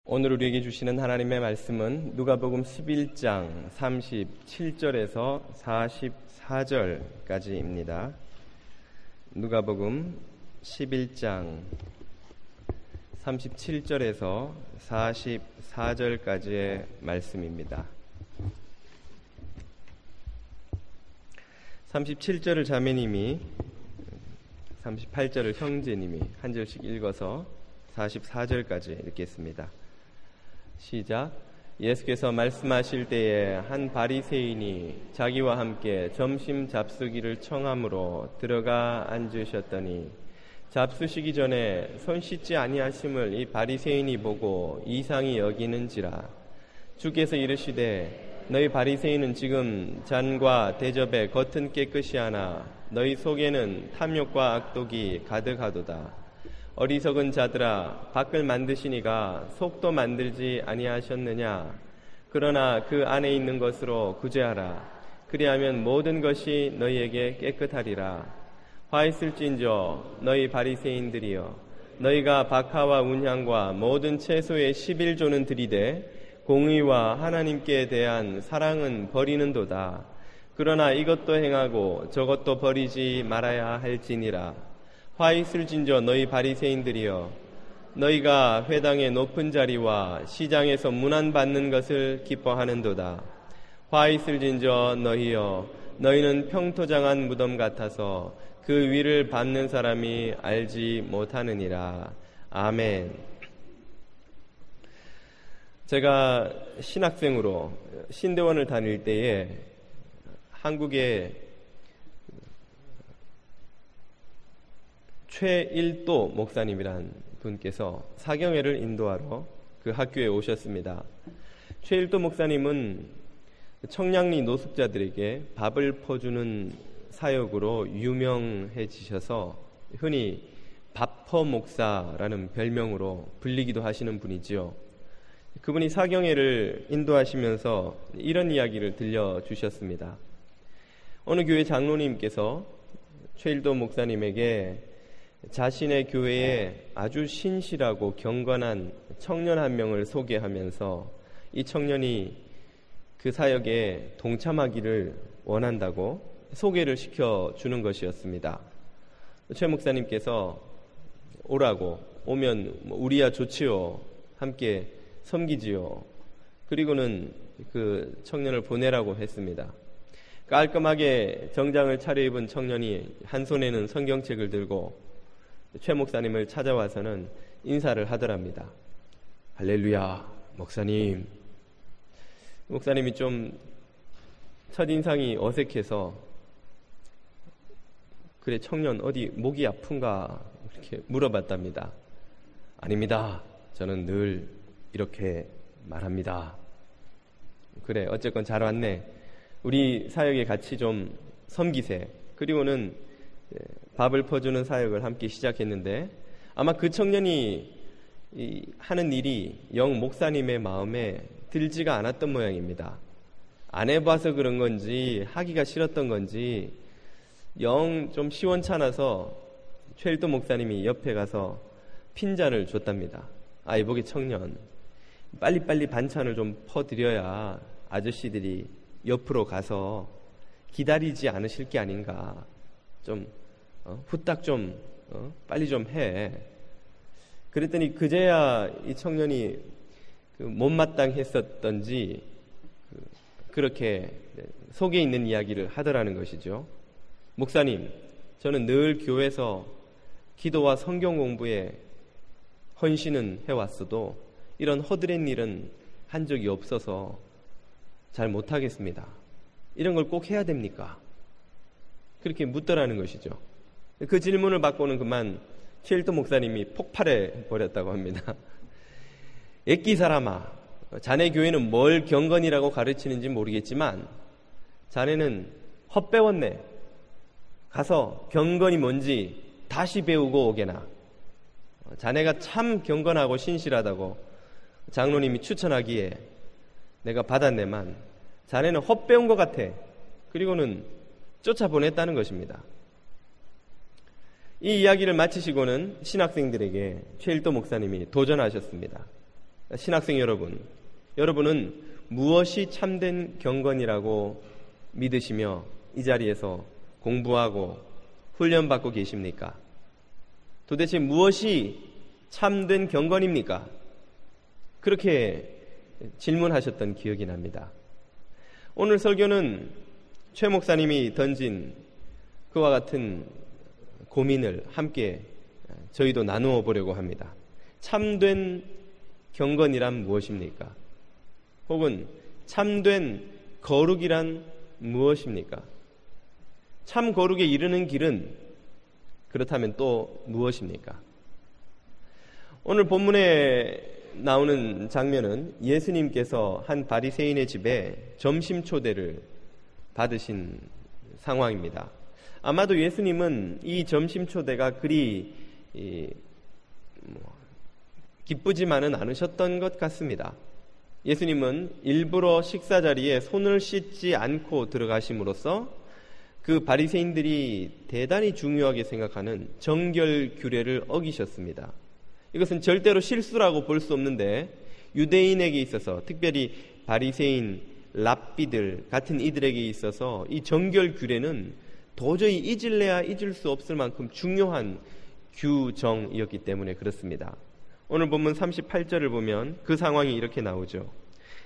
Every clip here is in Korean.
오늘 우리에게 주시는 하나님의 말씀은 누가복음 11장 37절에서 44절까지입니다. 누가복음 11장 37절에서 44절까지의 말씀입니다. 37절을 자매님이, 38절을 형제님이 한 절씩 읽어서 44절까지 읽겠습니다. 시작. 예수께서 말씀하실 때에 한 바리새인이 자기와 함께 점심 잡수기를 청함으로 들어가 앉으셨더니 잡수시기 전에 손 씻지 아니하심을 이 바리새인이 보고 이상히 여기는지라. 주께서 이르시되 너희 바리새인은 지금 잔과 대접의 겉은 깨끗이 하나 너희 속에는 탐욕과 악독이 가득하도다. 어리석은 자들아, 밖을 만드시니가 속도 만들지 아니하셨느냐? 그러나 그 안에 있는 것으로 구제하라. 그리하면 모든 것이 너희에게 깨끗하리라. 화 있을진저 너희 바리새인들이여, 너희가 박하와 운향과 모든 채소의 11조는 들이되 공의와 하나님께 대한 사랑은 버리는도다. 그러나 이것도 행하고 저것도 버리지 말아야 할지니라. 화 있을진저 너희 바리새인들이여, 너희가 회당의 높은 자리와 시장에서 문안받는 것을 기뻐하는도다. 화 있을진저 너희여, 너희는 평토장한 무덤 같아서 그 위를 밟는 사람이 알지 못하느니라. 아멘. 제가 신학생으로 신대원을 다닐 때에 한국의 최일도 목사님이란 분께서 사경회를 인도하러 그 학교에 오셨습니다. 최일도 목사님은 청량리 노숙자들에게 밥을 퍼주는 사역으로 유명해지셔서 흔히 밥퍼 목사라는 별명으로 불리기도 하시는 분이지요. 그분이 사경회를 인도하시면서 이런 이야기를 들려주셨습니다. 어느 교회 장로님께서 최일도 목사님에게 자신의 교회에 아주 신실하고 경건한 청년 한 명을 소개하면서 이 청년이 그 사역에 동참하기를 원한다고 소개를 시켜주는 것이었습니다. 최 목사님께서 오라고, 오면 우리야 좋지요, 함께 섬기지요. 그리고는 그 청년을 보내라고 했습니다. 깔끔하게 정장을 차려입은 청년이 한 손에는 성경책을 들고 최 목사님을 찾아와서는 인사를 하더랍니다. 할렐루야, 목사님. 목사님이 좀 첫인상이 어색해서 그래, 청년 어디 목이 아픈가 이렇게 물어봤답니다. 아닙니다. 저는 늘 이렇게 말합니다. 그래, 어쨌건 잘 왔네. 우리 사역에 같이 좀 섬기세. 그리고는 밥을 퍼주는 사역을 함께 시작했는데 아마 그 청년이 하는 일이 영 목사님의 마음에 들지가 않았던 모양입니다. 안 해봐서 그런 건지 하기가 싫었던 건지 영 좀 시원찮아서 최일도 목사님이 옆에 가서 핀잔을 줬답니다. 이보게 청년, 빨리빨리 반찬을 좀 퍼드려야 아저씨들이 옆으로 가서 기다리지 않으실 게 아닌가. 좀 후딱 좀 빨리 좀 해. 그랬더니 그제야 이 청년이 못마땅했었던지 그렇게 속에 있는 이야기를 하더라는 것이죠. 목사님, 저는 늘 교회에서 기도와 성경 공부에 헌신은 해왔어도 이런 허드렛 일은 한 적이 없어서 잘 못하겠습니다. 이런 걸 꼭 해야 됩니까? 그렇게 묻더라는 것이죠. 그 질문을 받고는 그만 최일도 목사님이 폭발해 버렸다고 합니다. 애끼 사람아, 자네 교회는 뭘 경건이라고 가르치는지 모르겠지만 자네는 헛배웠네. 가서 경건이 뭔지 다시 배우고 오게나. 자네가 참 경건하고 신실하다고 장로님이 추천하기에 내가 받았네만 자네는 헛배운 것 같아. 그리고는 쫓아보냈다는 것입니다. 이 이야기를 마치시고는 신학생들에게 최일도 목사님이 도전하셨습니다. 신학생 여러분은 무엇이 참된 경건이라고 믿으시며 이 자리에서 공부하고 훈련받고 계십니까? 도대체 무엇이 참된 경건입니까? 그렇게 질문하셨던 기억이 납니다. 오늘 설교는 최 목사님이 던진 그와 같은 고민을 함께 저희도 나누어 보려고 합니다. 참된 경건이란 무엇입니까? 혹은 참된 거룩이란 무엇입니까? 참 거룩에 이르는 길은 그렇다면 또 무엇입니까? 오늘 본문에 나오는 장면은 예수님께서 한 바리새인의 집에 점심 초대를 받으신 상황입니다. 아마도 예수님은 이 점심 초대가 그리 기쁘지만은 않으셨던 것 같습니다. 예수님은 일부러 식사 자리에 손을 씻지 않고 들어가심으로써 그 바리새인들이 대단히 중요하게 생각하는 정결 규례를 어기셨습니다. 이것은 절대로 실수라고 볼 수 없는데 유대인에게 있어서, 특별히 바리새인, 랍비들 같은 이들에게 있어서 이 정결 규례는 도저히 잊을래야 잊을 수 없을 만큼 중요한 규정이었기 때문에 그렇습니다. 오늘 본문 38절을 보면 그 상황이 이렇게 나오죠.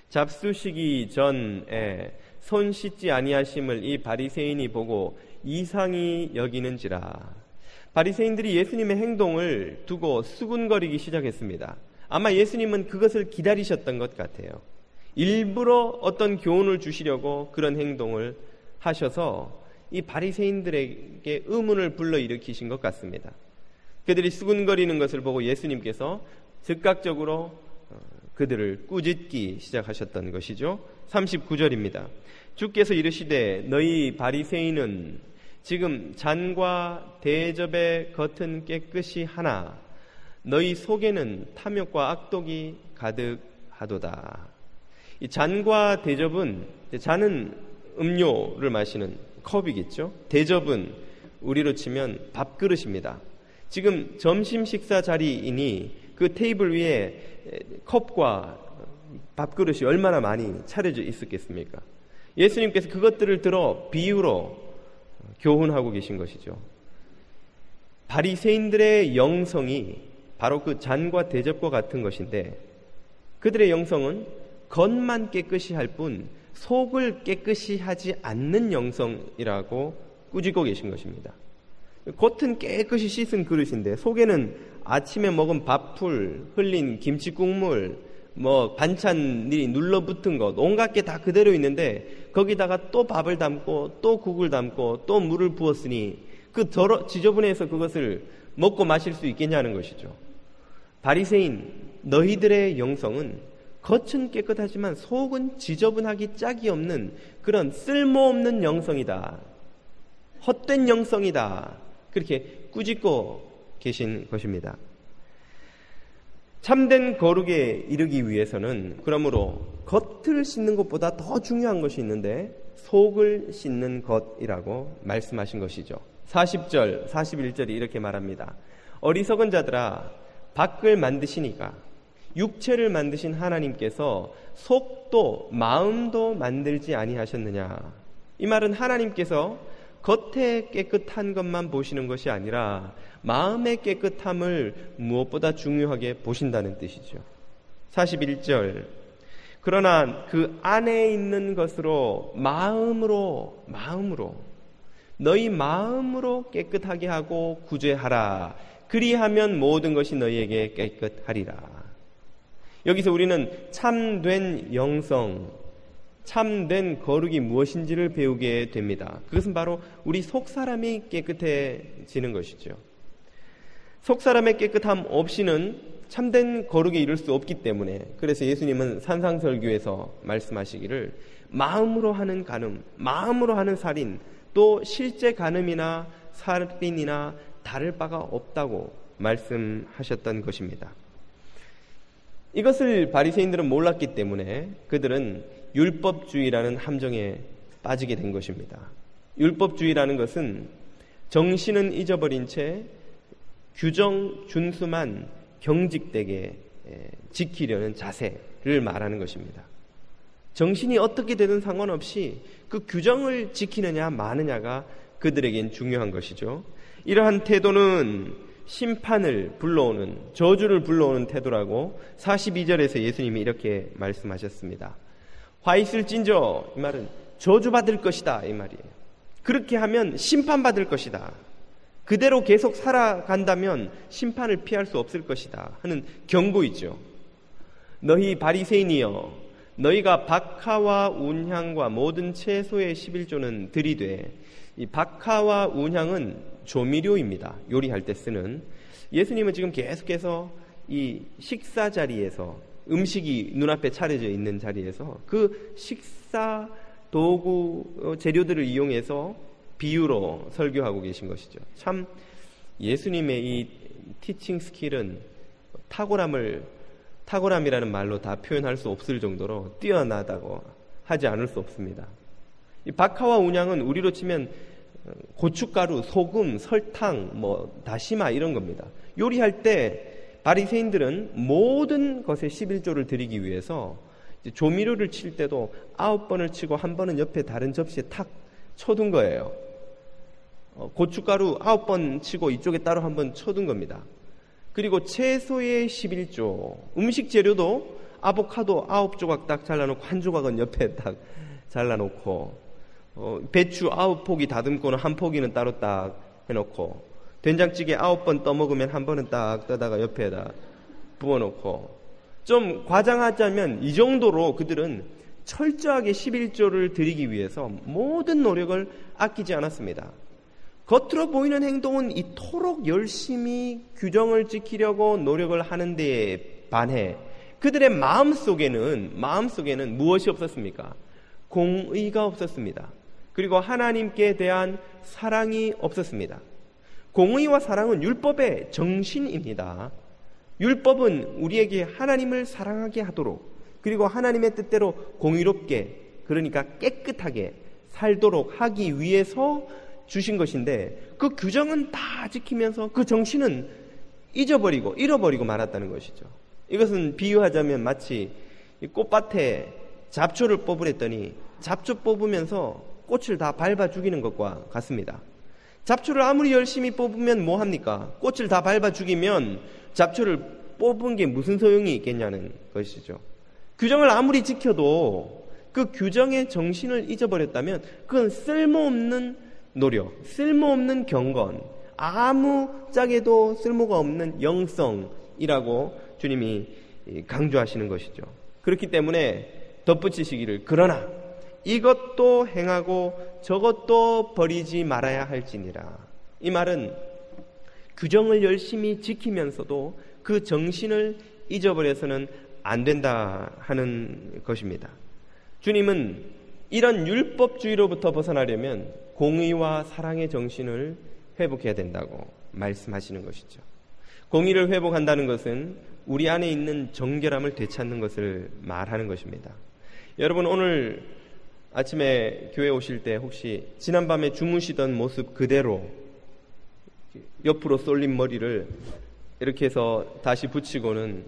잡수시기 전에 손 씻지 아니하심을 이 바리새인이 보고 이상히 여기는지라. 바리새인들이 예수님의 행동을 두고 수군거리기 시작했습니다. 아마 예수님은 그것을 기다리셨던 것 같아요. 일부러 어떤 교훈을 주시려고 그런 행동을 하셔서 이 바리새인들에게 의문을 불러일으키신 것 같습니다. 그들이 수군거리는 것을 보고 예수님께서 즉각적으로 그들을 꾸짖기 시작하셨던 것이죠. 39절입니다. 주께서 이르시되 너희 바리새인은 지금 잔과 대접의 겉은 깨끗이 하나 너희 속에는 탐욕과 악독이 가득하도다. 이 잔과 대접은, 잔은 음료를 마시는 컵이겠죠. 대접은 우리로 치면 밥그릇입니다. 지금 점심 식사 자리이니 그 테이블 위에 컵과 밥그릇이 얼마나 많이 차려져 있었겠습니까? 예수님께서 그것들을 들어 비유로 교훈하고 계신 것이죠. 바리새인들의 영성이 바로 그 잔과 대접과 같은 것인데 그들의 영성은 겉만 깨끗이 할 뿐 속을 깨끗이 하지 않는 영성이라고 꾸짖고 계신 것입니다. 겉은 깨끗이 씻은 그릇인데 속에는 아침에 먹은 밥풀, 흘린 김치 국물, 반찬이 눌러붙은 것, 온갖 게 다 그대로 있는데 거기다가 또 밥을 담고 또 국을 담고 또 물을 부었으니 그 지저분해서 그것을 먹고 마실 수 있겠냐는 것이죠. 바리새인, 너희들의 영성은 겉은 깨끗하지만 속은 지저분하기 짝이 없는 그런 쓸모없는 영성이다. 헛된 영성이다. 그렇게 꾸짖고 계신 것입니다. 참된 거룩에 이르기 위해서는 그러므로 겉을 씻는 것보다 더 중요한 것이 있는데 속을 씻는 것이라고 말씀하신 것이죠. 40절, 41절이 이렇게 말합니다. 어리석은 자들아 밖을 만드시니까 육체를 만드신 하나님께서 속도 마음도 만들지 아니하셨느냐. 이 말은 하나님께서 겉에 깨끗한 것만 보시는 것이 아니라 마음의 깨끗함을 무엇보다 중요하게 보신다는 뜻이죠. 41절 그러나 그 안에 있는 것으로 마음으로 너희 마음으로 깨끗하게 하고 구제하라. 그리하면 모든 것이 너희에게 깨끗하리라. 여기서 우리는 참된 영성, 참된 거룩이 무엇인지를 배우게 됩니다. 그것은 바로 우리 속사람이 깨끗해지는 것이죠. 속사람의 깨끗함 없이는 참된 거룩에 이를 수 없기 때문에 그래서 예수님은 산상설교에서 말씀하시기를 마음으로 하는 간음, 마음으로 하는 살인, 또 실제 간음이나 살인이나 다를 바가 없다고 말씀하셨던 것입니다. 이것을 바리새인들은 몰랐기 때문에 그들은 율법주의라는 함정에 빠지게 된 것입니다. 율법주의라는 것은 정신은 잊어버린 채 규정 준수만 경직되게 지키려는 자세를 말하는 것입니다. 정신이 어떻게 되든 상관없이 그 규정을 지키느냐 마느냐가 그들에겐 중요한 것이죠. 이러한 태도는 심판을 불러오는, 저주를 불러오는 태도라고 42절에서 예수님이 이렇게 말씀하셨습니다. 화 있을진저, 이 말은 저주받을 것이다, 이 말이에요. 그렇게 하면 심판받을 것이다. 그대로 계속 살아간다면 심판을 피할 수 없을 것이다 하는 경고이죠. 너희 바리새인이여, 너희가 박하와 운향과 모든 채소의 11조는 들이되, 이 박하와 운향은 조미료입니다. 요리할 때 쓰는. 예수님은 지금 계속해서 이 식사 자리에서, 음식이 눈앞에 차려져 있는 자리에서 그 식사 도구 재료들을 이용해서 비유로 설교하고 계신 것이죠. 참 예수님의 이 티칭 스킬은 탁월함이라는 말로 다 표현할 수 없을 정도로 뛰어나다고 하지 않을 수 없습니다. 이 박하와 운향은 우리로 치면 고춧가루, 소금, 설탕, 다시마 이런 겁니다. 요리할 때 바리새인들은 모든 것에 11조를 드리기 위해서 조미료를 칠 때도 9번을 치고 한 번은 옆에 다른 접시에 탁 쳐둔 거예요. 고춧가루 9번 치고 이쪽에 따로 한 번 쳐둔 겁니다. 그리고 채소의 11조, 음식 재료도 아보카도 9조각 딱 잘라놓고 한 조각은 옆에 딱 잘라놓고, 배추 9포기 다듬고는 한 포기는 따로 딱 해놓고, 된장찌개 9번 떠먹으면 한 번은 딱 떠다가 옆에다 부어놓고, 좀 과장하자면 이 정도로 그들은 철저하게 11조를 드리기 위해서 모든 노력을 아끼지 않았습니다. 겉으로 보이는 행동은 이토록 열심히 규정을 지키려고 노력을 하는 데에 반해 그들의 마음속에는 무엇이 없었습니까? 공의가 없었습니다. 그리고 하나님께 대한 사랑이 없었습니다. 공의와 사랑은 율법의 정신입니다. 율법은 우리에게 하나님을 사랑하게 하도록, 그리고 하나님의 뜻대로 공의롭게, 그러니까 깨끗하게 살도록 하기 위해서 주신 것인데, 그 규정은 다 지키면서 그 정신은 잃어버리고 말았다는 것이죠. 이것은 비유하자면 마치 꽃밭에 잡초를 뽑으랬더니 잡초 뽑으면서 꽃을 다 밟아 죽이는 것과 같습니다. 잡초를 아무리 열심히 뽑으면 뭐합니까? 꽃을 다 밟아 죽이면 잡초를 뽑은 게 무슨 소용이 있겠냐는 것이죠. 규정을 아무리 지켜도 그 규정의 정신을 잊어버렸다면 그건 쓸모없는 노력, 쓸모없는 경건, 아무짝에도 쓸모가 없는 영성이라고 주님이 강조하시는 것이죠. 그렇기 때문에 덧붙이시기를, 그러나 이것도 행하고 저것도 버리지 말아야 할지니라. 이 말은 규정을 열심히 지키면서도 그 정신을 잊어버려서는 안 된다 하는 것입니다. 주님은 이런 율법주의로부터 벗어나려면 공의와 사랑의 정신을 회복해야 된다고 말씀하시는 것이죠. 공의를 회복한다는 것은 우리 안에 있는 정결함을 되찾는 것을 말하는 것입니다. 여러분, 오늘 아침에 교회 오실 때 혹시 지난밤에 주무시던 모습 그대로 옆으로 쏠린 머리를 이렇게 해서 다시 붙이고는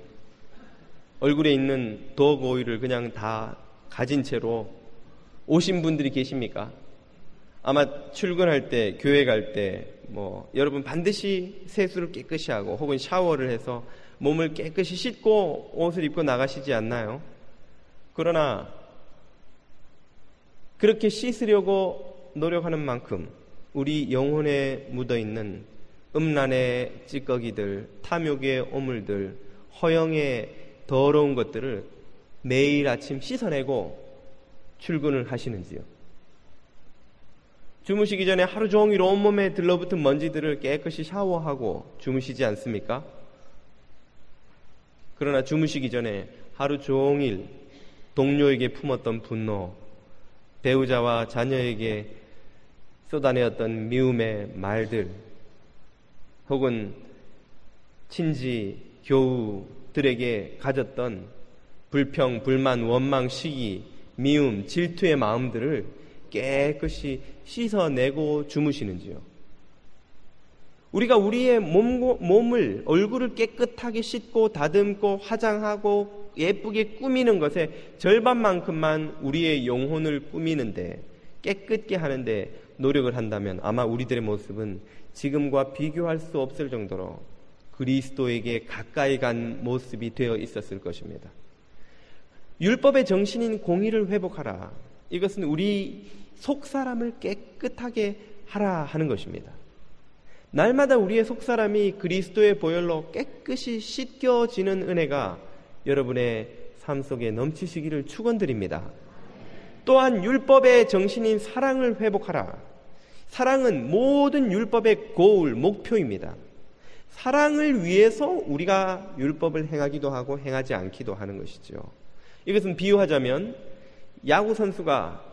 얼굴에 있는 더욱 오일을 그냥 다 가진 채로 오신 분들이 계십니까? 아마 출근할 때, 교회 갈 때, 여러분 반드시 세수를 깨끗이 하고 혹은 샤워를 해서 몸을 깨끗이 씻고 옷을 입고 나가시지 않나요? 그러나 그렇게 씻으려고 노력하는 만큼 우리 영혼에 묻어있는 음란의 찌꺼기들, 탐욕의 오물들, 허영의 더러운 것들을 매일 아침 씻어내고 출근을 하시는지요? 주무시기 전에 하루 종일 온몸에 들러붙은 먼지들을 깨끗이 샤워하고 주무시지 않습니까? 그러나 주무시기 전에 하루 종일 동료에게 품었던 분노, 배우자와 자녀에게 쏟아내었던 미움의 말들, 혹은 친지, 교우들에게 가졌던 불평, 불만, 원망, 시기, 미움, 질투의 마음들을 깨끗이 씻어내고 주무시는지요? 우리가 우리의 몸을, 얼굴을 깨끗하게 씻고 다듬고 화장하고 예쁘게 꾸미는 것에 절반만큼만 우리의 영혼을 꾸미는데, 깨끗게 하는데 노력을 한다면 아마 우리들의 모습은 지금과 비교할 수 없을 정도로 그리스도에게 가까이 간 모습이 되어 있었을 것입니다. 율법의 정신인 공의를 회복하라. 이것은 우리 속사람을 깨끗하게 하라 하는 것입니다. 날마다 우리의 속사람이 그리스도의 보혈로 깨끗이 씻겨지는 은혜가 여러분의 삶 속에 넘치시기를 축원드립니다. 또한 율법의 정신인 사랑을 회복하라. 사랑은 모든 율법의 고울, 목표입니다. 사랑을 위해서 우리가 율법을 행하기도 하고 행하지 않기도 하는 것이죠. 이것은 비유하자면 야구 선수가,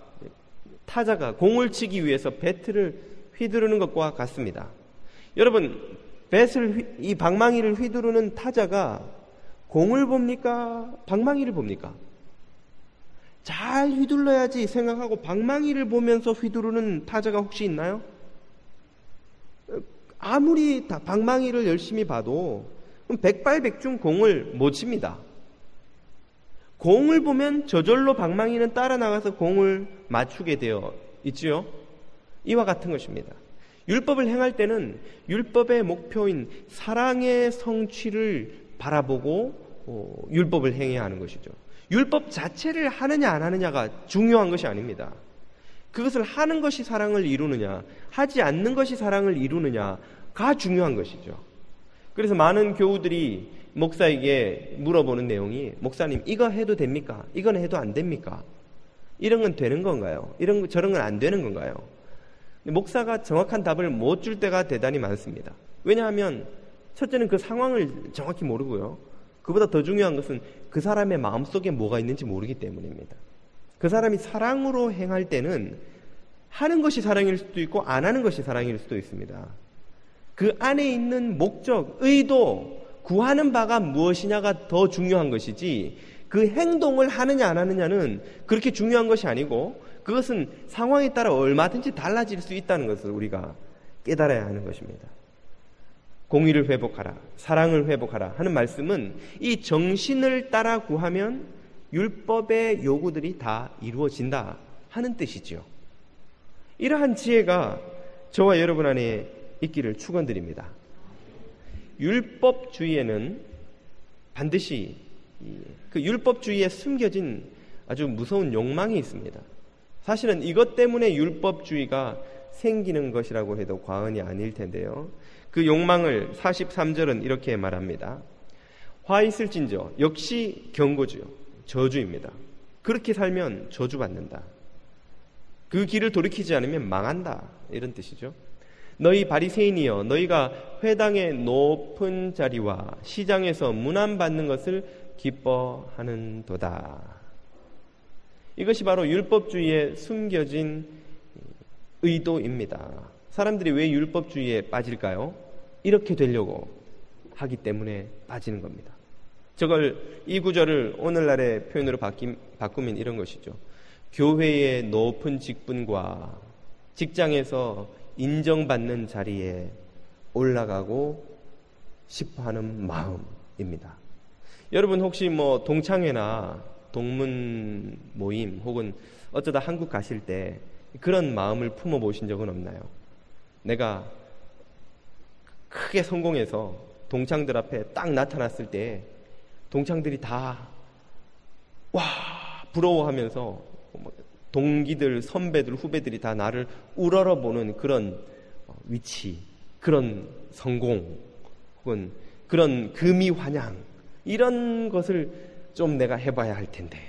타자가 공을 치기 위해서 배트를 휘두르는 것과 같습니다. 여러분, 이 방망이를 휘두르는 타자가 공을 봅니까? 방망이를 봅니까? 잘 휘둘러야지 생각하고 방망이를 보면서 휘두르는 타자가 혹시 있나요? 아무리 방망이를 열심히 봐도 백발백중 공을 못 칩니다. 공을 보면 저절로 방망이는 따라 나가서 공을 맞추게 되어 있지요. 이와 같은 것입니다. 율법을 행할 때는 율법의 목표인 사랑의 성취를 바라보고 율법을 행해야 하는 것이죠. 율법 자체를 하느냐 안 하느냐가 중요한 것이 아닙니다. 그것을 하는 것이 사랑을 이루느냐, 하지 않는 것이 사랑을 이루느냐가 중요한 것이죠. 그래서 많은 교우들이 목사에게 물어보는 내용이, 목사님 이거 해도 됩니까? 이건 해도 안 됩니까? 이런 건 되는 건가요? 저런 건 안 되는 건가요? 목사가 정확한 답을 못 줄 때가 대단히 많습니다. 왜냐하면 첫째는 그 상황을 정확히 모르고요. 그보다 더 중요한 것은 그 사람의 마음속에 뭐가 있는지 모르기 때문입니다. 그 사람이 사랑으로 행할 때는 하는 것이 사랑일 수도 있고 안 하는 것이 사랑일 수도 있습니다. 그 안에 있는 목적, 의도, 구하는 바가 무엇이냐가 더 중요한 것이지, 그 행동을 하느냐 안 하느냐는 그렇게 중요한 것이 아니고, 그것은 상황에 따라 얼마든지 달라질 수 있다는 것을 우리가 깨달아야 하는 것입니다. 공의를 회복하라, 사랑을 회복하라 하는 말씀은 이 정신을 따라 구하면 율법의 요구들이 다 이루어진다 하는 뜻이지요. 이러한 지혜가 저와 여러분 안에 있기를 축원드립니다. 율법주의에는 반드시 그 율법주의에 숨겨진 아주 무서운 욕망이 있습니다. 사실은 이것 때문에 율법주의가 생기는 것이라고 해도 과언이 아닐 텐데요. 그 욕망을 43절은 이렇게 말합니다. 화 있을진저, 역시 경고주요, 저주입니다. 그렇게 살면 저주받는다. 그 길을 돌이키지 않으면 망한다, 이런 뜻이죠. 너희 바리새인이여, 너희가 회당의 높은 자리와 시장에서 문안받는 것을 기뻐하는도다. 이것이 바로 율법주의에 숨겨진 의도입니다. 사람들이 왜 율법주의에 빠질까요? 이렇게 되려고 하기 때문에 빠지는 겁니다. 이 구절을 오늘날의 표현으로 바꾸면 이런 것이죠. 교회의 높은 직분과 직장에서 인정받는 자리에 올라가고 싶어하는 마음입니다. 여러분 혹시 동창회나 동문 모임 혹은 어쩌다 한국 가실 때 그런 마음을 품어보신 적은 없나요? 내가 크게 성공해서 동창들 앞에 딱 나타났을 때 동창들이 다 와 부러워하면서 동기들, 선배들, 후배들이 다 나를 우러러보는 그런 위치, 그런 성공 혹은 그런 금이환영, 이런 것을 좀 내가 해봐야 할 텐데,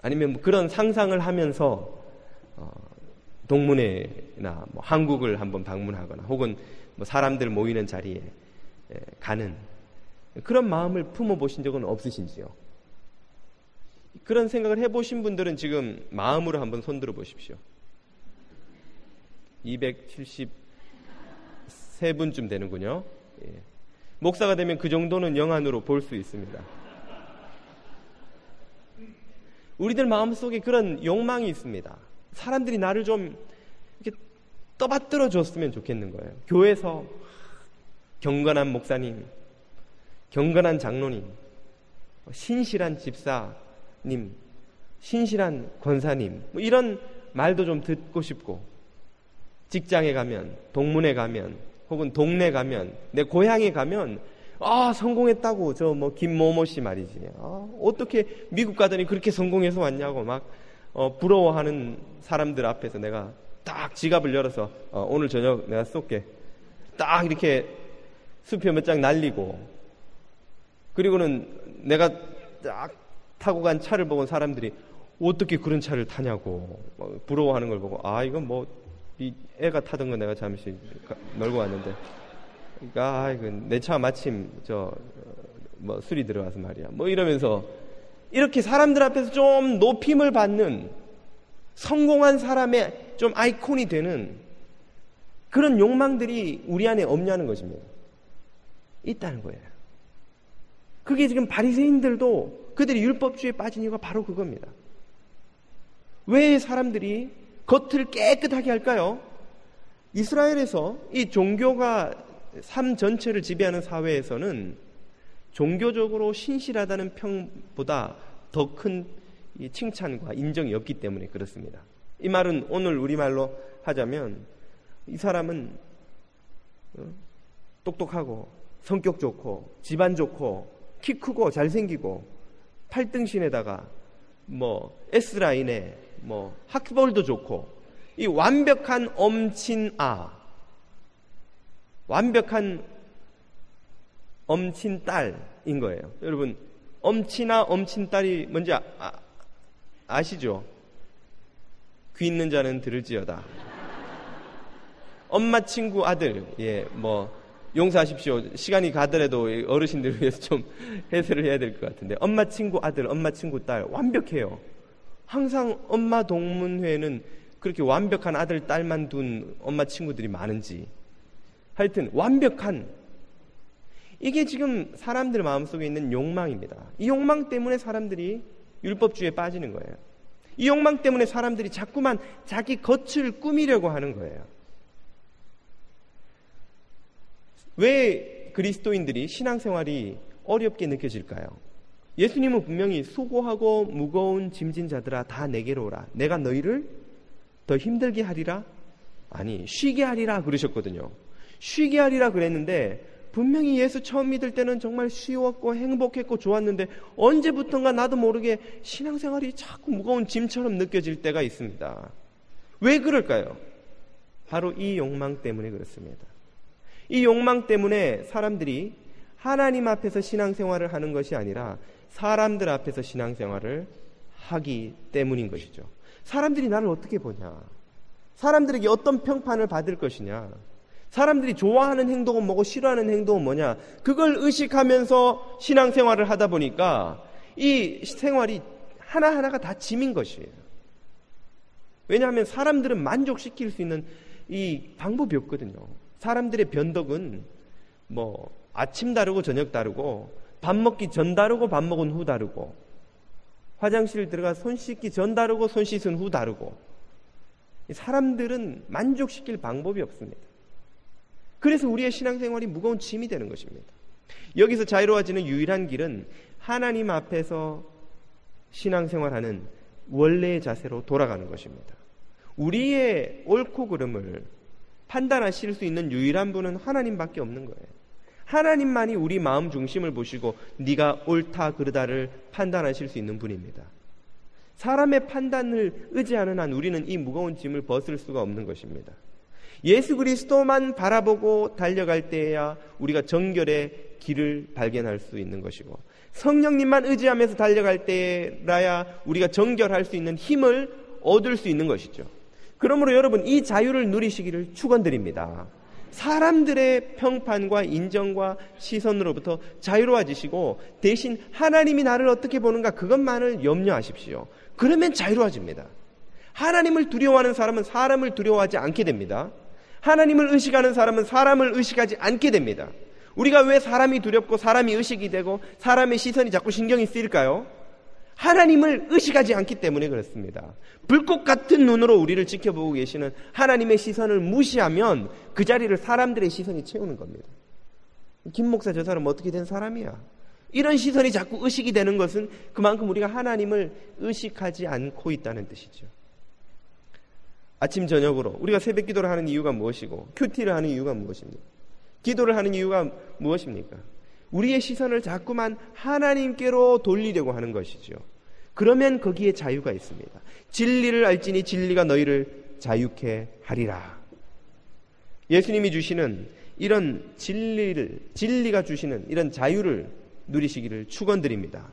아니면 그런 상상을 하면서 동문회나 한국을 한번 방문하거나 혹은 사람들 모이는 자리에 가는 그런 마음을 품어보신 적은 없으신지요? 그런 생각을 해보신 분들은 지금 마음으로 한번 손들어 보십시오. 273분쯤 되는군요. 예. 목사가 되면 그 정도는 영안으로 볼 수 있습니다. 우리들 마음속에 그런 욕망이 있습니다. 사람들이 나를 좀 이렇게 떠받들어 줬으면 좋겠는 거예요. 교회에서 경건한 목사님, 경건한 장로님, 신실한 집사님, 신실한 권사님, 뭐 이런 말도 좀 듣고 싶고, 직장에 가면, 동문회 가면, 혹은 동네 가면, 내 고향에 가면 성공했다고 저 뭐 김모모 씨 말이지. 어떻게 미국 가더니 그렇게 성공해서 왔냐고 막 부러워하는 사람들 앞에서 내가 딱 지갑을 열어서 오늘 저녁 내가 쏠게. 딱 이렇게 수표 몇 장 날리고, 그리고는 내가 딱 타고 간 차를 보고 사람들이 어떻게 그런 차를 타냐고 부러워하는 걸 보고, 이건 뭐 이 애가 타던 거 내가 잠시 놀고 왔는데, 그러니까 내 차 마침 뭐 술이 들어가서 말이야 뭐 이러면서 이렇게 사람들 앞에서 좀 높임을 받는, 성공한 사람의 좀 아이콘이 되는 그런 욕망들이 우리 안에 없냐는 것입니다. 있다는 거예요. 그게 지금 바리새인들도 그들이 율법주의에 빠진 이유가 바로 그겁니다. 왜 사람들이 겉을 깨끗하게 할까요? 이스라엘에서 이 종교가 삶 전체를 지배하는 사회에서는 종교적으로 신실하다는 평보다 더 큰 칭찬과 인정이 없기 때문에 그렇습니다. 이 말은 오늘 우리말로 하자면 이 사람은 똑똑하고 성격 좋고 집안 좋고 키 크고 잘생기고 8등신에다가 뭐 S라인에 뭐 학벌도 좋고 이 완벽한 엄친아, 완벽한 엄친딸인 거예요. 여러분, 엄친아 엄친딸이 뭔지 아시죠? 귀 있는 자는 들을지어다. 엄마 친구 아들, 뭐 용서하십시오. 시간이 가더라도 어르신들을 위해서 좀 해설을 해야 될 것 같은데, 엄마 친구 아들, 엄마 친구 딸 완벽해요. 항상 엄마 동문회에는 그렇게 완벽한 아들, 딸만 둔 엄마 친구들이 많은지, 하여튼 완벽한, 이게 지금 사람들 마음속에 있는 욕망입니다. 이 욕망 때문에 사람들이 율법주의에 빠지는 거예요. 이 욕망 때문에 사람들이 자꾸만 자기 겉을 꾸미려고 하는 거예요. 왜 그리스도인들이 신앙생활이 어렵게 느껴질까요? 예수님은 분명히 수고하고 무거운 짐진 자들아 다 내게로 오라. 내가 너희를 더 힘들게 하리라? 아니, 쉬게 하리라 그러셨거든요. 쉬게 하리라 그랬는데 분명히 예수 처음 믿을 때는 정말 쉬웠고 행복했고 좋았는데 언제부턴가 나도 모르게 신앙생활이 자꾸 무거운 짐처럼 느껴질 때가 있습니다. 왜 그럴까요? 바로 이 욕망 때문에 그렇습니다. 이 욕망 때문에 사람들이 하나님 앞에서 신앙생활을 하는 것이 아니라 사람들 앞에서 신앙생활을 하기 때문인 것이죠. 사람들이 나를 어떻게 보냐? 사람들에게 어떤 평판을 받을 것이냐? 사람들이 좋아하는 행동은 뭐고 싫어하는 행동은 뭐냐? 그걸 의식하면서 신앙생활을 하다 보니까 이 생활이 하나하나가 다 짐인 것이에요. 왜냐하면 사람들은 만족시킬 수 있는 이 방법이 없거든요. 사람들의 변덕은 뭐 아침 다르고 저녁 다르고 밥 먹기 전 다르고 밥 먹은 후 다르고 화장실 들어가 손 씻기 전 다르고 손 씻은 후 다르고, 사람들은 만족시킬 방법이 없습니다. 그래서 우리의 신앙생활이 무거운 짐이 되는 것입니다. 여기서 자유로워지는 유일한 길은 하나님 앞에서 신앙생활하는 원래의 자세로 돌아가는 것입니다. 우리의 옳고 그름을 판단하실 수 있는 유일한 분은 하나님밖에 없는 거예요. 하나님만이 우리 마음 중심을 보시고 네가 옳다 그르다를 판단하실 수 있는 분입니다. 사람의 판단을 의지하는 한 우리는 이 무거운 짐을 벗을 수가 없는 것입니다. 예수 그리스도만 바라보고 달려갈 때에야 우리가 정결의 길을 발견할 수 있는 것이고, 성령님만 의지하면서 달려갈 때라야 우리가 정결할 수 있는 힘을 얻을 수 있는 것이죠. 그러므로 여러분, 이 자유를 누리시기를 축원드립니다. 사람들의 평판과 인정과 시선으로부터 자유로워지시고 대신 하나님이 나를 어떻게 보는가 그것만을 염려하십시오. 그러면 자유로워집니다. 하나님을 두려워하는 사람은 사람을 두려워하지 않게 됩니다. 하나님을 의식하는 사람은 사람을 의식하지 않게 됩니다. 우리가 왜 사람이 두렵고 사람이 의식이 되고 사람의 시선이 자꾸 신경이 쓰일까요? 하나님을 의식하지 않기 때문에 그렇습니다. 불꽃 같은 눈으로 우리를 지켜보고 계시는 하나님의 시선을 무시하면 그 자리를 사람들의 시선이 채우는 겁니다. 김 목사 저 사람 어떻게 된 사람이야? 이런 시선이 자꾸 의식이 되는 것은 그만큼 우리가 하나님을 의식하지 않고 있다는 뜻이죠. 아침 저녁으로 우리가 새벽 기도를 하는 이유가 무엇이고 큐티를 하는 이유가 무엇입니까? 기도를 하는 이유가 무엇입니까? 우리의 시선을 자꾸만 하나님께로 돌리려고 하는 것이죠. 그러면 거기에 자유가 있습니다. 진리를 알지니 진리가 너희를 자유케 하리라. 예수님이 주시는 이런 진리가 주시는 이런 자유를 누리시기를 축원드립니다.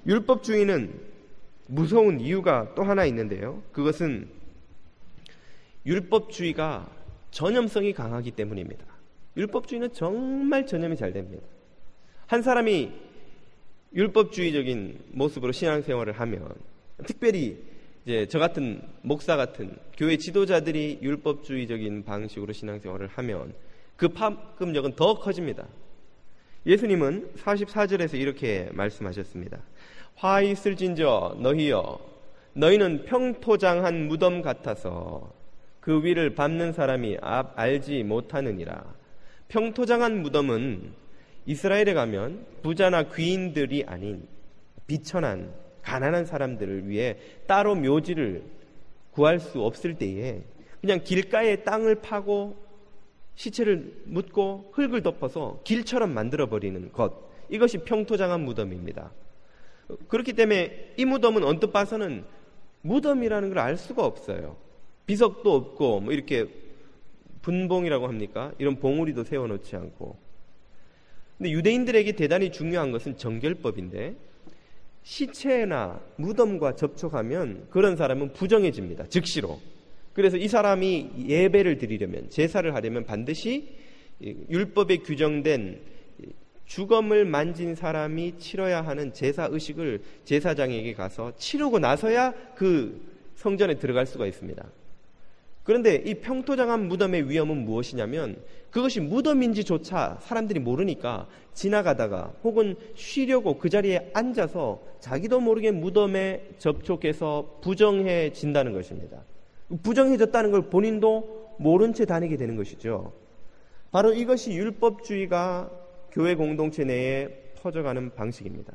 율법주의는 무서운 이유가 또 하나 있는데요. 그것은 율법주의가 전염성이 강하기 때문입니다. 율법주의는 정말 전염이 잘 됩니다. 한 사람이 율법주의적인 모습으로 신앙생활을 하면, 특별히 이제 저 같은 목사 같은 교회 지도자들이 율법주의적인 방식으로 신앙생활을 하면 그 파급력은 더 커집니다. 예수님은 44절에서 이렇게 말씀하셨습니다. 화 있을진저 너희여, 너희는 평토장한 무덤 같아서 그 위를 밟는 사람이 알지 못하느니라. 평토장한 무덤은 이스라엘에 가면 부자나 귀인들이 아닌 비천한 가난한 사람들을 위해 따로 묘지를 구할 수 없을 때에 그냥 길가에 땅을 파고 시체를 묻고 흙을 덮어서 길처럼 만들어버리는 것, 이것이 평토장한 무덤입니다. 그렇기 때문에 이 무덤은 언뜻 봐서는 무덤이라는 걸 알 수가 없어요. 비석도 없고 뭐 이렇게 분봉이라고 합니까? 이런 봉우리도 세워놓지 않고. 근데 유대인들에게 대단히 중요한 것은 정결법인데 시체나 무덤과 접촉하면 그런 사람은 부정해집니다. 즉시로. 그래서 이 사람이 예배를 드리려면, 제사를 하려면 반드시 율법에 규정된 주검을 만진 사람이 치러야 하는 제사의식을 제사장에게 가서 치르고 나서야 그 성전에 들어갈 수가 있습니다. 그런데 이 평토장한 무덤의 위험은 무엇이냐면 그것이 무덤인지조차 사람들이 모르니까 지나가다가 혹은 쉬려고 그 자리에 앉아서 자기도 모르게 무덤에 접촉해서 부정해진다는 것입니다. 부정해졌다는 걸 본인도 모른 채 다니게 되는 것이죠. 바로 이것이 율법주의가 교회 공동체 내에 퍼져가는 방식입니다.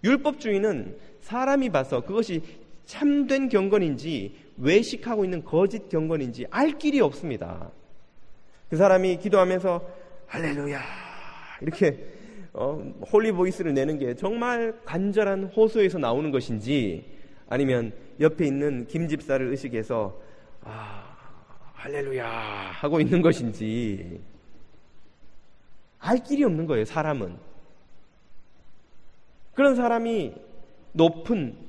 율법주의는 사람이 봐서 그것이 참된 경건인지 외식하고 있는 거짓 경건인지 알 길이 없습니다. 그 사람이 기도하면서 할렐루야 이렇게 홀리 보이스를 내는 게 정말 간절한 호소에서 나오는 것인지, 아니면 옆에 있는 김 집사를 의식해서 할렐루야 하고 있는 것인지 알 길이 없는 거예요. 사람은. 그런 사람이 높은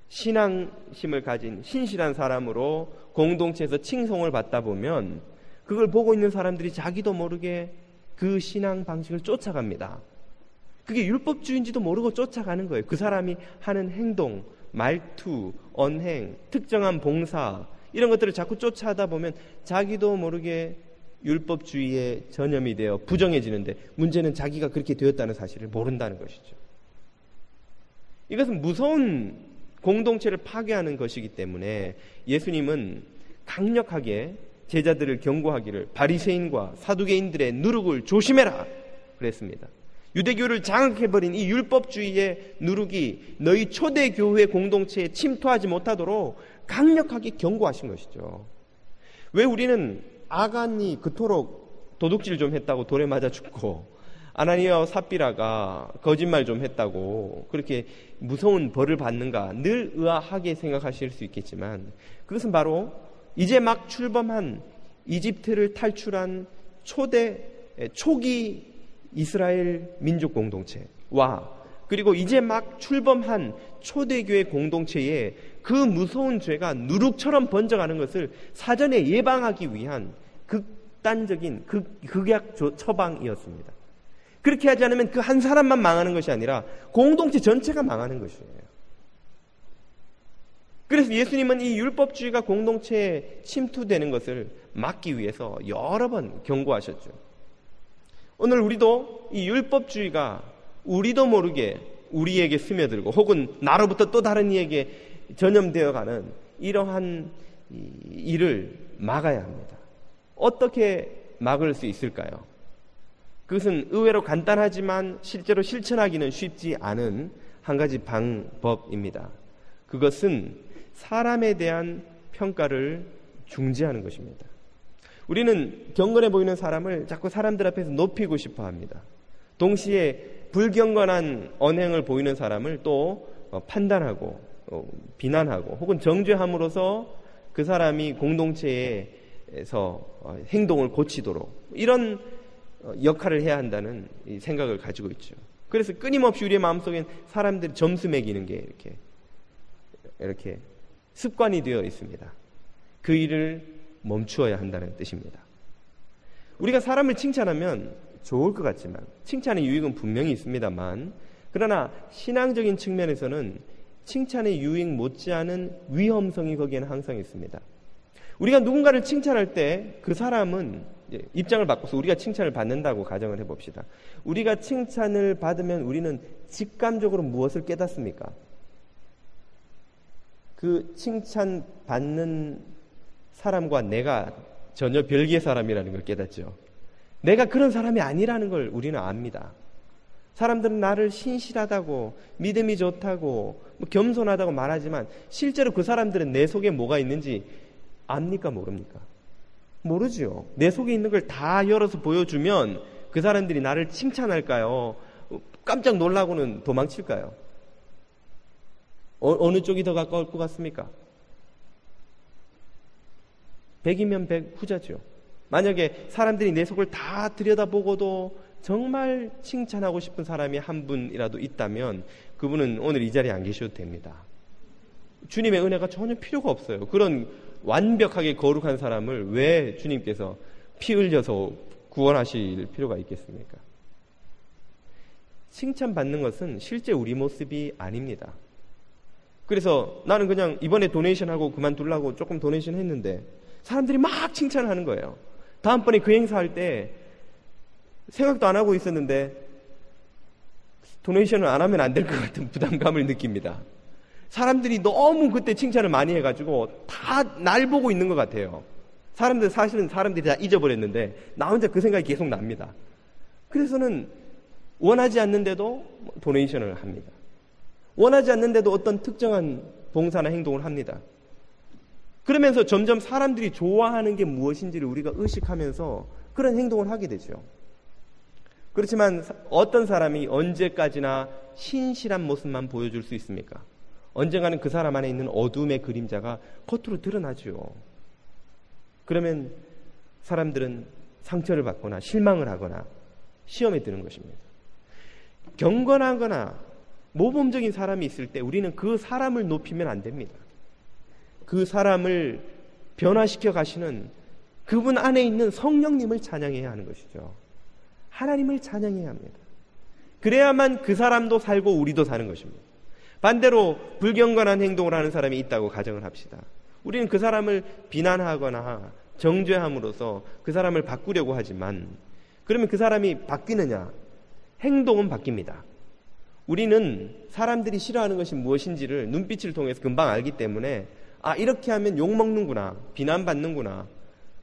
신앙심을 가진 신실한 사람으로 공동체에서 칭송을 받다 보면 그걸 보고 있는 사람들이 자기도 모르게 그 신앙 방식을 쫓아갑니다. 그게 율법주의인지도 모르고 쫓아가는 거예요. 그 사람이 하는 행동, 말투, 언행, 특정한 봉사, 이런 것들을 자꾸 쫓아하다 보면 자기도 모르게 율법주의에 전염이 되어 부정해지는데, 문제는 자기가 그렇게 되었다는 사실을 모른다는 것이죠. 이것은 무서운 공동체를 파괴하는 것이기 때문에 예수님은 강력하게 제자들을 경고하기를 바리새인과 사두개인들의 누룩을 조심해라 그랬습니다. 유대교를 장악해버린 이 율법주의의 누룩이 너희 초대교회 공동체에 침투하지 못하도록 강력하게 경고하신 것이죠. 왜 우리는 아간이 그토록 도둑질 좀 했다고 돌에 맞아 죽고 아나니아와 삽비라가 거짓말 좀 했다고 그렇게 무서운 벌을 받는가 늘 의아하게 생각하실 수 있겠지만, 그것은 바로 이제 막 출범한 이집트를 탈출한 초기 이스라엘 민족 공동체와 그리고 이제 막 출범한 초대교회 공동체에 그 무서운 죄가 누룩처럼 번져가는 것을 사전에 예방하기 위한 극단적인 극약 처방이었습니다. 그렇게 하지 않으면 그 한 사람만 망하는 것이 아니라 공동체 전체가 망하는 것이에요. 그래서 예수님은 이 율법주의가 공동체에 침투되는 것을 막기 위해서 여러 번 경고하셨죠. 오늘 우리도 이 율법주의가 우리도 모르게 우리에게 스며들고 혹은 나로부터 또 다른 이에게 전염되어가는 이러한 일을 막아야 합니다. 어떻게 막을 수 있을까요? 그것은 의외로 간단하지만 실제로 실천하기는 쉽지 않은 한 가지 방법입니다. 그것은 사람에 대한 평가를 중지하는 것입니다. 우리는 경건해 보이는 사람을 자꾸 사람들 앞에서 높이고 싶어 합니다. 동시에 불경건한 언행을 보이는 사람을 또 판단하고 비난하고 혹은 정죄함으로써 그 사람이 공동체에서 행동을 고치도록 이런 역할을 해야 한다는 생각을 가지고 있죠. 그래서 끊임없이 우리의 마음속엔 사람들이 점수 매기는 게 이렇게 습관이 되어 있습니다. 그 일을 멈추어야 한다는 뜻입니다. 우리가 사람을 칭찬하면 좋을 것 같지만 칭찬의 유익은 분명히 있습니다만 그러나 신앙적인 측면에서는 칭찬의 유익 못지않은 위험성이 거기에는 항상 있습니다. 우리가 누군가를 칭찬할 때 그 사람은 입장을 바꿔서 우리가 칭찬을 받는다고 가정을 해봅시다. 우리가 칭찬을 받으면 우리는 직감적으로 무엇을 깨닫습니까? 그 칭찬받는 사람과 내가 전혀 별개의 사람이라는 걸 깨닫죠. 내가 그런 사람이 아니라는 걸 우리는 압니다. 사람들은 나를 신실하다고 믿음이 좋다고 겸손하다고 말하지만 실제로 그 사람들은 내 속에 뭐가 있는지 압니까 모릅니까? 모르죠. 내 속에 있는 걸 다 열어서 보여주면 그 사람들이 나를 칭찬할까요? 깜짝 놀라고는 도망칠까요? 어느 쪽이 더 가까울 것 같습니까? 100이면 100 후자죠. 만약에 사람들이 내 속을 다 들여다보고도 정말 칭찬하고 싶은 사람이 한 분이라도 있다면 그분은 오늘 이 자리에 안 계셔도 됩니다. 주님의 은혜가 전혀 필요가 없어요. 그런 완벽하게 거룩한 사람을 왜 주님께서 피 흘려서 구원하실 필요가 있겠습니까? 칭찬받는 것은 실제 우리 모습이 아닙니다. 그래서 나는 그냥 이번에 도네이션하고 그만두려고 조금 도네이션 했는데 사람들이 막 칭찬하는 거예요. 다음번에 그 행사할 때 생각도 안 하고 있었는데 도네이션을 안 하면 안 될 것 같은 부담감을 느낍니다. 사람들이 너무 그때 칭찬을 많이 해가지고 다 날 보고 있는 것 같아요. 사실은 사람들이 다 잊어버렸는데 나 혼자 그 생각이 계속 납니다. 그래서는 원하지 않는데도 도네이션을 합니다. 원하지 않는데도 어떤 특정한 봉사나 행동을 합니다. 그러면서 점점 사람들이 좋아하는 게 무엇인지를 우리가 의식하면서 그런 행동을 하게 되죠. 그렇지만 어떤 사람이 언제까지나 신실한 모습만 보여줄 수 있습니까? 언젠가는 그 사람 안에 있는 어둠의 그림자가 겉으로 드러나죠. 그러면 사람들은 상처를 받거나 실망을 하거나 시험에 드는 것입니다. 경건하거나 모범적인 사람이 있을 때 우리는 그 사람을 높이면 안 됩니다. 그 사람을 변화시켜 가시는 그분 안에 있는 성령님을 찬양해야 하는 것이죠. 하나님을 찬양해야 합니다. 그래야만 그 사람도 살고 우리도 사는 것입니다. 반대로 불경건한 행동을 하는 사람이 있다고 가정을 합시다. 우리는 그 사람을 비난하거나 정죄함으로써 그 사람을 바꾸려고 하지만 그러면 그 사람이 바뀌느냐? 행동은 바뀝니다. 우리는 사람들이 싫어하는 것이 무엇인지를 눈빛을 통해서 금방 알기 때문에 이렇게 하면 욕먹는구나, 비난받는구나,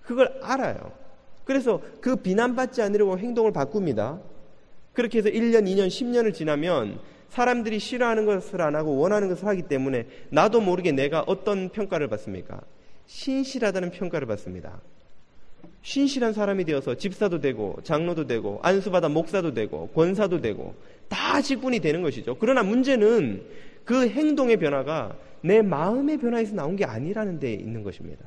그걸 알아요. 그래서 그 비난받지 않으려고 행동을 바꿉니다. 그렇게 해서 1년, 2년, 10년을 지나면 사람들이 싫어하는 것을 안 하고 원하는 것을 하기 때문에 나도 모르게 내가 어떤 평가를 받습니까? 신실하다는 평가를 받습니다. 신실한 사람이 되어서 집사도 되고 장로도 되고 안수받아 목사도 되고 권사도 되고 다 직분이 되는 것이죠. 그러나 문제는 그 행동의 변화가 내 마음의 변화에서 나온 게 아니라는 데 있는 것입니다.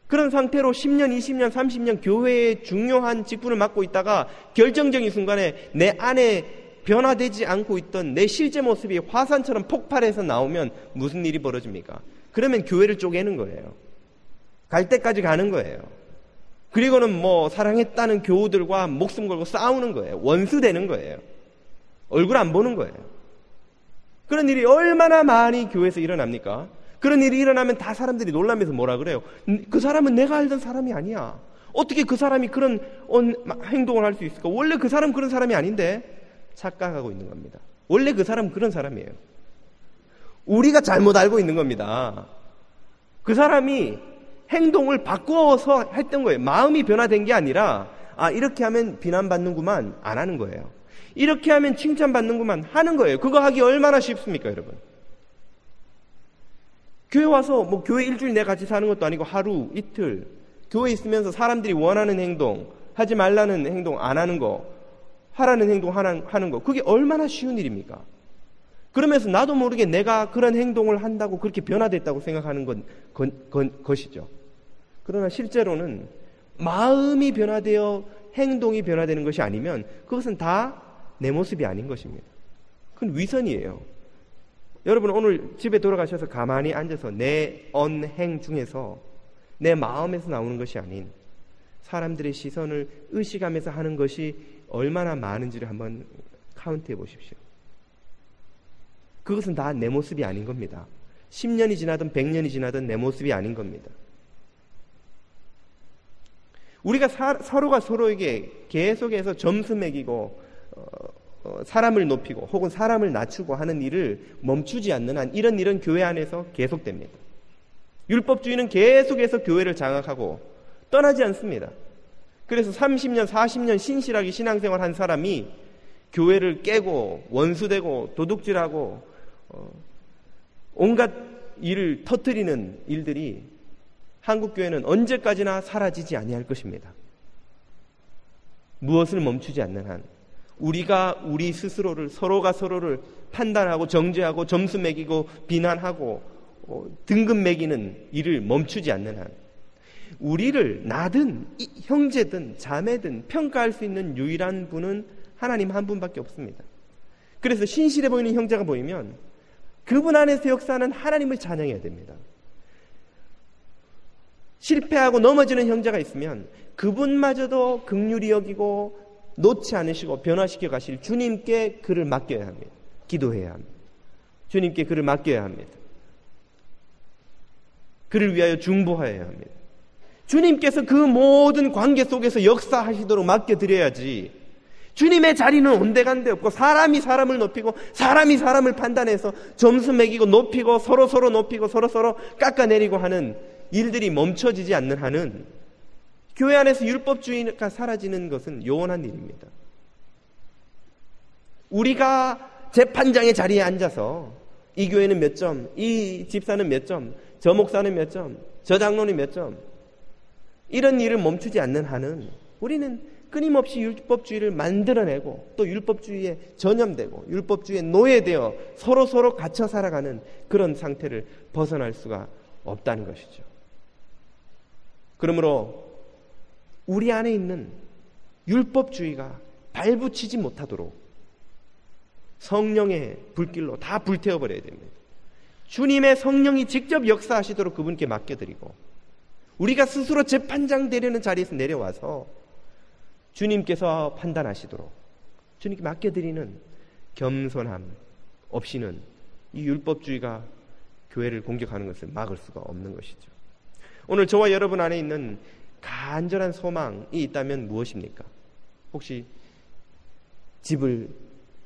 그런 상태로 10년, 20년, 30년 교회의 중요한 직분을 맡고 있다가 결정적인 순간에 내 안에 변화되지 않고 있던 내 실제 모습이 화산처럼 폭발해서 나오면 무슨 일이 벌어집니까? 그러면 교회를 쪼개는 거예요. 갈 때까지 가는 거예요. 그리고는 사랑했다는 교우들과 목숨 걸고 싸우는 거예요. 원수 되는 거예요. 얼굴 안 보는 거예요. 그런 일이 얼마나 많이 교회에서 일어납니까? 그런 일이 일어나면 다 사람들이 놀라면서 뭐라 그래요? 그 사람은 내가 알던 사람이 아니야. 어떻게 그 사람이 그런 행동을 할 수 있을까? 원래 그 사람은 그런 사람이 아닌데 착각하고 있는 겁니다. 원래 그 사람은 그런 사람이에요. 우리가 잘못 알고 있는 겁니다. 그 사람이 행동을 바꿔서 했던 거예요. 마음이 변화된 게 아니라 이렇게 하면 비난받는구만 안 하는 거예요. 이렇게 하면 칭찬받는구만 하는 거예요. 그거 하기 얼마나 쉽습니까, 여러분? 교회 와서 교회 일주일 내가 같이 사는 것도 아니고 하루 이틀 교회 있으면서 사람들이 원하는 행동, 하지 말라는 행동 안 하는 거, 하라는 행동 하는 거, 그게 얼마나 쉬운 일입니까? 그러면서 나도 모르게 내가 그런 행동을 한다고 그렇게 변화됐다고 생각하는 것이죠. 그러나 실제로는 마음이 변화되어 행동이 변화되는 것이 아니면 그것은 다 내 모습이 아닌 것입니다. 그건 위선이에요. 여러분 오늘 집에 돌아가셔서 가만히 앉아서 내 언행 중에서 내 마음에서 나오는 것이 아닌 사람들의 시선을 의식하면서 하는 것이 얼마나 많은지를 한번 카운트해 보십시오. 그것은 다 내 모습이 아닌 겁니다. 10년이 지나든 100년이 지나든 내 모습이 아닌 겁니다. 우리가 서로가 서로에게 계속해서 점수 매기고 사람을 높이고 혹은 사람을 낮추고 하는 일을 멈추지 않는 한 이런 일은 교회 안에서 계속됩니다. 율법주의는 계속해서 교회를 장악하고 떠나지 않습니다. 그래서 30년, 40년 신실하게 신앙생활 한 사람이 교회를 깨고 원수되고 도둑질하고 온갖 일을 터뜨리는 일들이 한국교회는 언제까지나 사라지지 아니할 것입니다. 무엇을 멈추지 않는 한 우리가 우리 스스로를 서로가 서로를 판단하고 정죄하고 점수 매기고 비난하고 등급 매기는 일을 멈추지 않는 한 우리를 나든 형제든 자매든 평가할 수 있는 유일한 분은 하나님 한 분밖에 없습니다. 그래서 신실해 보이는 형제가 보이면 그분 안에서 역사하는 하나님을 찬양해야 됩니다. 실패하고 넘어지는 형제가 있으면 그분마저도 긍휼히 여기고 놓지 않으시고 변화시켜 가실 주님께 그를 맡겨야 합니다. 기도해야 합니다. 주님께 그를 맡겨야 합니다. 그를 위하여 중보하여야 합니다. 주님께서 그 모든 관계 속에서 역사하시도록 맡겨드려야지 주님의 자리는 온데간데 없고 사람이 사람을 높이고 사람이 사람을 판단해서 점수 매기고 높이고 서로 높이고 서로 깎아내리고 하는 일들이 멈춰지지 않는 한은 교회 안에서 율법주의가 사라지는 것은 요원한 일입니다. 우리가 재판장의 자리에 앉아서 이 교회는 몇 점, 이 집사는 몇 점, 저 목사는 몇 점, 저 장로는 몇 점, 이런 일을 멈추지 않는 한은 우리는 끊임없이 율법주의를 만들어내고 또 율법주의에 전염되고 율법주의에 노예되어 서로 갇혀 살아가는 그런 상태를 벗어날 수가 없다는 것이죠. 그러므로 우리 안에 있는 율법주의가 발붙이지 못하도록 성령의 불길로 다 불태워버려야 됩니다. 주님의 성령이 직접 역사하시도록 그분께 맡겨드리고 우리가 스스로 재판장 되려는 자리에서 내려와서 주님께서 판단하시도록 주님께 맡겨드리는 겸손함 없이는 이 율법주의가 교회를 공격하는 것을 막을 수가 없는 것이죠. 오늘 저와 여러분 안에 있는 간절한 소망이 있다면 무엇입니까? 혹시 집을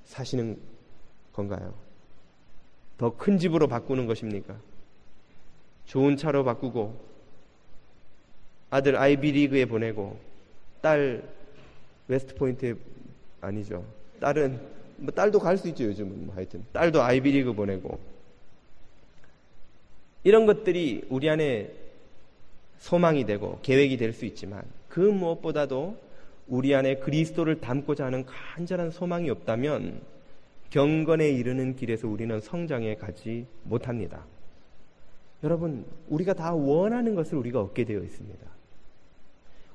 사시는 건가요? 더 큰 집으로 바꾸는 것입니까? 좋은 차로 바꾸고 아들 아이비리그에 보내고 딸 웨스트포인트에 아니죠. 딸은 딸도 갈 수 있죠. 요즘은 하여튼 딸도 아이비리그 보내고 이런 것들이 우리 안에 소망이 되고 계획이 될 수 있지만 그 무엇보다도 우리 안에 그리스도를 담고자 하는 간절한 소망이 없다면 경건에 이르는 길에서 우리는 성장해 가지 못합니다. 여러분, 우리가 다 원하는 것을 우리가 얻게 되어 있습니다.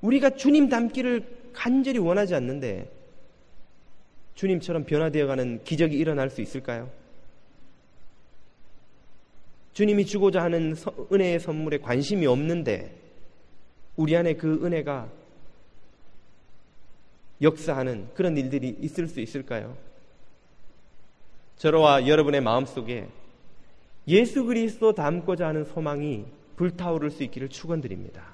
우리가 주님 닮기를 간절히 원하지 않는데 주님처럼 변화되어가는 기적이 일어날 수 있을까요? 주님이 주고자 하는 은혜의 선물에 관심이 없는데 우리 안에 그 은혜가 역사하는 그런 일들이 있을 수 있을까요? 저와 여러분의 마음속에 예수 그리스도 닮고자 하는 소망이 불타오를 수 있기를 축원드립니다.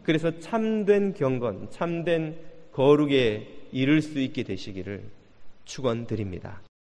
그래서 참된 경건, 참된 거룩에 이를 수 있게 되시기를 축원드립니다.